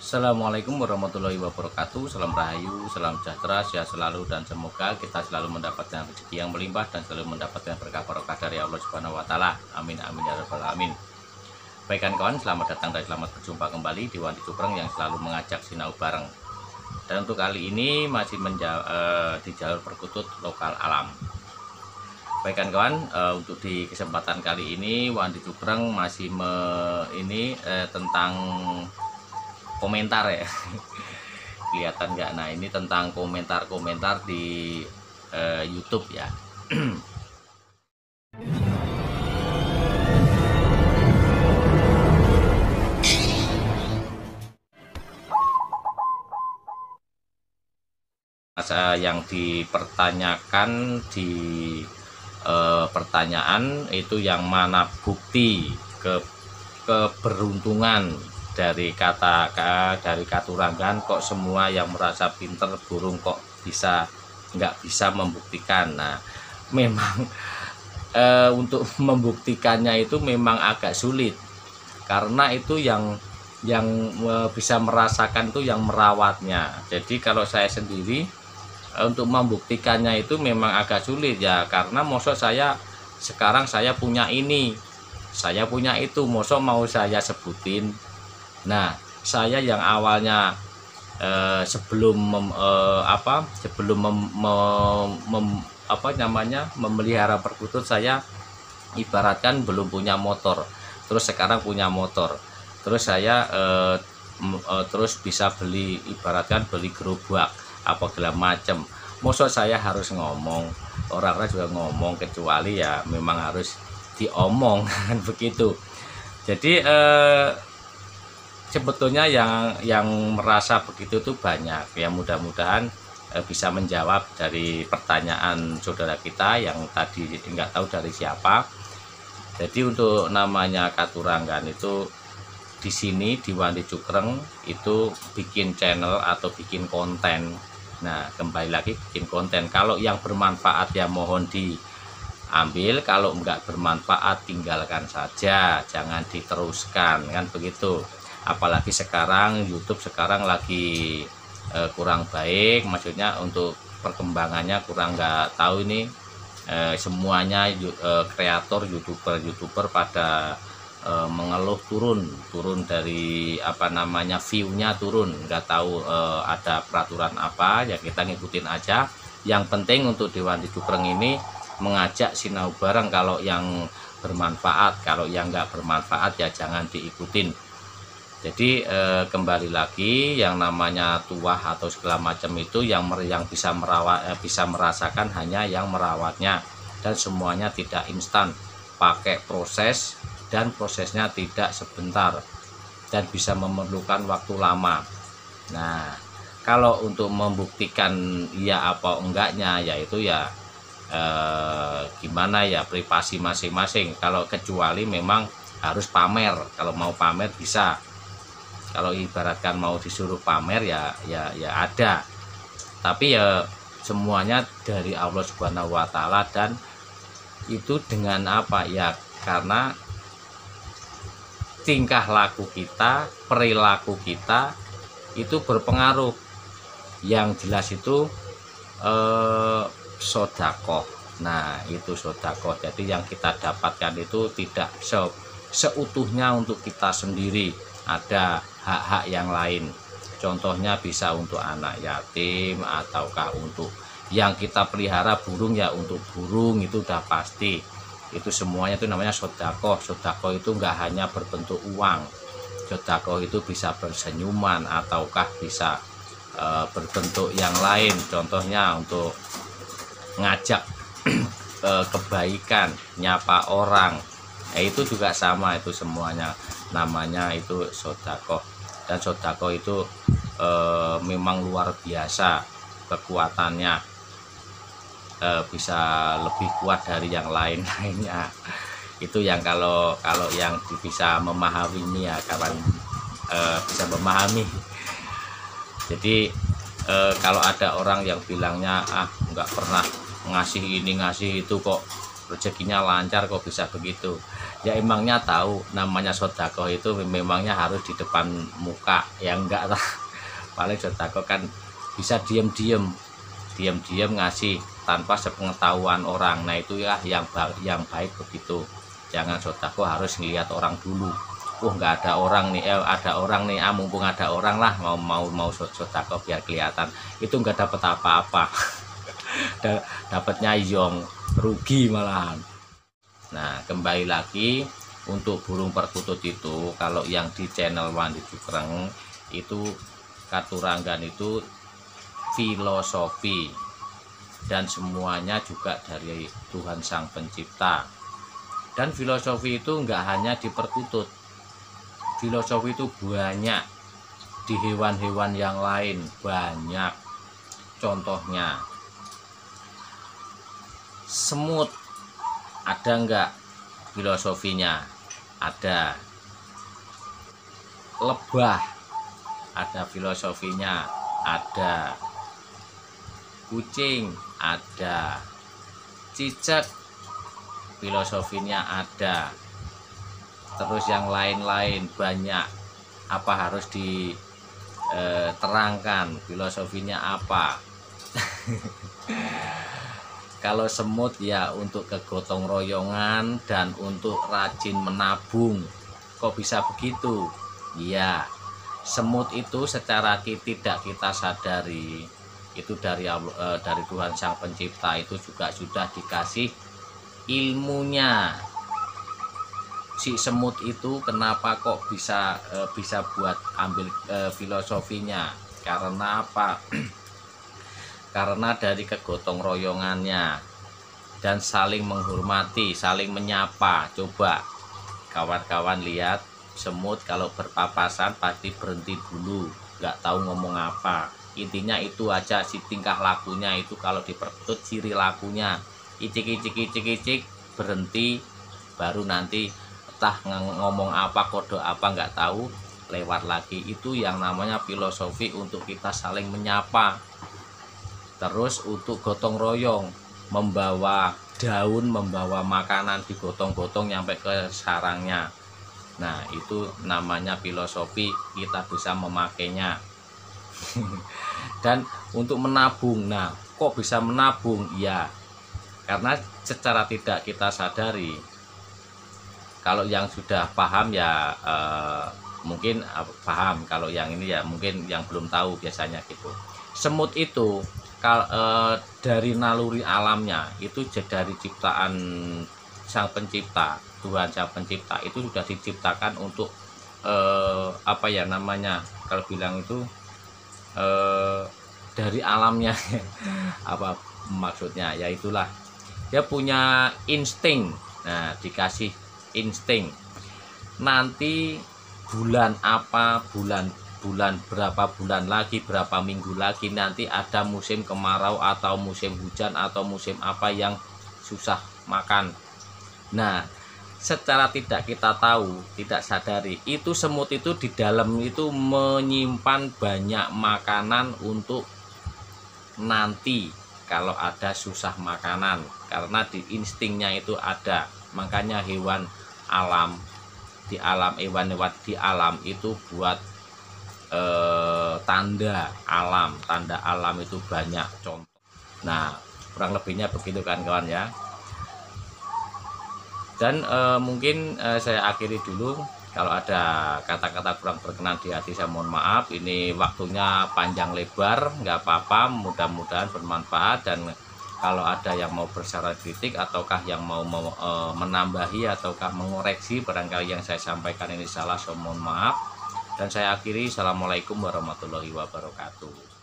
Assalamualaikum warahmatullahi wabarakatuh. Salam rahayu, salam sejahtera, sehat selalu, dan semoga kita selalu mendapatkan rezeki yang melimpah dan selalu mendapatkan berkah barokah dari Allah Subhanahu wa taala. Amin amin ya rabbal alamin. Baikkan kawan, selamat datang dan selamat berjumpa kembali di Wandi Cupreng yang selalu mengajak sinau bareng. Dan untuk kali ini masih di jalur perkutut lokal alam. Baikkan kawan, untuk di kesempatan kali ini Wandi Cupreng masih tentang komentar ya. Kelihatan nggak? Nah, ini tentang komentar-komentar di YouTube ya. Yang dipertanyakan di pertanyaan itu yang mana bukti keberuntungan dari Katurangan, kok semua yang merasa pinter burung kok nggak bisa membuktikan. Nah, memang untuk membuktikannya itu memang agak sulit, karena itu yang bisa merasakan itu yang merawatnya. Jadi kalau saya sendiri untuk membuktikannya itu memang agak sulit ya, karena mosok sekarang saya punya ini, saya punya itu, mosok mau saya sebutin. Nah, saya yang awalnya sebelum memelihara perkutut, saya ibaratkan belum punya motor, terus sekarang punya motor, terus saya terus bisa ibaratkan beli gerobak apa segala macam. Mosok saya harus ngomong, orang-orang juga ngomong, kecuali ya memang harus diomong kan begitu. Jadi sebetulnya yang merasa begitu tuh banyak ya. Mudah-mudahan bisa menjawab dari pertanyaan saudara kita yang tadi nggak tahu dari siapa. Jadi untuk namanya Katurangan itu di sini di Wandi Cupreng itu bikin channel atau bikin konten. Nah, kembali lagi bikin konten. Kalau yang bermanfaat ya mohon diambil, kalau enggak bermanfaat tinggalkan saja, jangan diteruskan kan begitu. Apalagi sekarang YouTube lagi kurang baik, maksudnya untuk perkembangannya kurang, nggak tahu ini semuanya kreator youtuber pada mengeluh turun dari view-nya turun, nggak tahu ada peraturan apa ya, kita ngikutin aja. Yang penting untuk di Wandi Cupreng ini mengajak sinau bareng, kalau yang bermanfaat, kalau yang nggak bermanfaat ya jangan diikutin. Jadi kembali lagi, yang namanya tuah atau segala macam itu yang bisa bisa merasakan hanya yang merawatnya, dan semuanya tidak instan, pakai proses, dan prosesnya tidak sebentar dan bisa memerlukan waktu lama. Nah, kalau untuk membuktikan iya apa enggaknya yaitu ya gimana ya, privasi masing-masing. Kalau kecuali memang harus pamer, kalau mau pamer bisa. Kalau ibaratkan mau disuruh pamer ya ada, tapi ya semuanya dari Allah Subhanahu wa taala, dan itu dengan apa ya, karena tingkah laku kita, perilaku kita itu berpengaruh. Yang jelas itu sodakoh. Nah, itu sodakoh. Jadi yang kita dapatkan itu tidak seutuhnya untuk kita sendiri, ada hak-hak yang lain. Contohnya bisa untuk anak yatim, ataukah untuk yang kita pelihara burung ya, untuk burung itu udah pasti. Itu semuanya itu namanya sodakoh. Sodakoh itu nggak hanya berbentuk uang, sodakoh itu bisa bersenyuman, ataukah bisa berbentuk yang lain. Contohnya untuk ngajak kebaikan, nyapa orang, itu juga sama, itu semuanya namanya itu sodakoh. Dan sodakoh itu memang luar biasa kekuatannya, bisa lebih kuat dari yang lainnya. Itu yang kalau yang bisa memahami ini ya kawan, bisa memahami. Jadi kalau ada orang yang bilangnya nggak pernah ngasih ini ngasih itu, kok rezekinya lancar, kok bisa begitu, Ya emangnya tahu namanya sodako itu memangnya harus di depan muka, ya enggak lah. Paling sodako kan bisa diam-diam ngasih tanpa sepengetahuan orang. Nah itu ya yang baik begitu. Jangan sodako harus ngelihat orang dulu. Nggak ada orang nih, ada orang nih, mumpung ada orang lah, mau sodako biar kelihatan. Itu nggak dapat apa-apa. Dapatnya yong, rugi malahan. Nah kembali lagi untuk burung perkutut itu, kalau yang di channel Wandi Cukreng itu Katuranggan itu filosofi, dan semuanya juga dari Tuhan Sang Pencipta. Dan filosofi itu enggak hanya di perkutut, filosofi itu banyak di hewan-hewan yang lain, banyak. Contohnya semut, ada enggak filosofinya? Ada. Lebah, ada filosofinya, ada. Kucing, ada. Cicak, filosofinya ada. Terus yang lain-lain banyak. Apa harus diterangkan filosofinya apa? Kalau semut ya untuk kegotong royongan dan untuk rajin menabung. Kok bisa begitu? Ya, semut itu secara tidak kita sadari itu dari Tuhan Sang Pencipta itu juga sudah dikasih ilmunya. Si semut itu kenapa kok bisa buat ambil filosofinya? Karena apa? Karena dari kegotong royongannya dan saling menghormati, saling menyapa. Coba kawan-kawan lihat, semut kalau berpapasan pasti berhenti dulu, nggak tahu ngomong apa. Intinya itu aja, si tingkah lakunya itu. Kalau di perkutut ciri lakunya icik berhenti, baru nanti entah ngomong apa, kode apa nggak tahu, lewat lagi. Itu yang namanya filosofi untuk kita saling menyapa. Terus untuk gotong royong, membawa daun, membawa makanan, digotong-gotong sampai ke sarangnya. Nah itu namanya filosofi, kita bisa memakainya. Dan untuk menabung, nah kok bisa menabung? Ya karena secara tidak kita sadari. Kalau yang sudah paham ya mungkin paham, kalau yang ini ya mungkin yang belum tahu biasanya gitu. Semut itu dari naluri alamnya itu dari ciptaan Sang Pencipta, Tuhan Sang Pencipta itu sudah diciptakan untuk apa ya namanya, kalau bilang itu dari alamnya. Apa maksudnya? Ya itulah, dia punya insting. Nah dikasih insting, nanti bulan apa, bulan berapa bulan lagi, berapa minggu lagi nanti ada musim kemarau atau musim hujan atau musim apa yang susah makan. Nah secara tidak kita tahu, tidak sadari, itu semut itu di dalam itu menyimpan banyak makanan untuk nanti kalau ada susah makanan, karena di instingnya itu ada. Makanya hewan alam, di alam, hewan-hewan di alam itu buat tanda alam itu banyak contoh. Nah kurang lebihnya begitu kan kawan ya. Dan mungkin saya akhiri dulu. Kalau ada kata-kata kurang berkenan di hati saya mohon maaf. Ini waktunya panjang lebar, nggak apa-apa, mudah-mudahan bermanfaat. Dan kalau ada yang mau bersyarat kritik ataukah yang mau menambahi ataukah mengoreksi barangkali yang saya sampaikan ini salah, saya mohon maaf. Dan saya akhiri, assalamualaikum warahmatullahi wabarakatuh.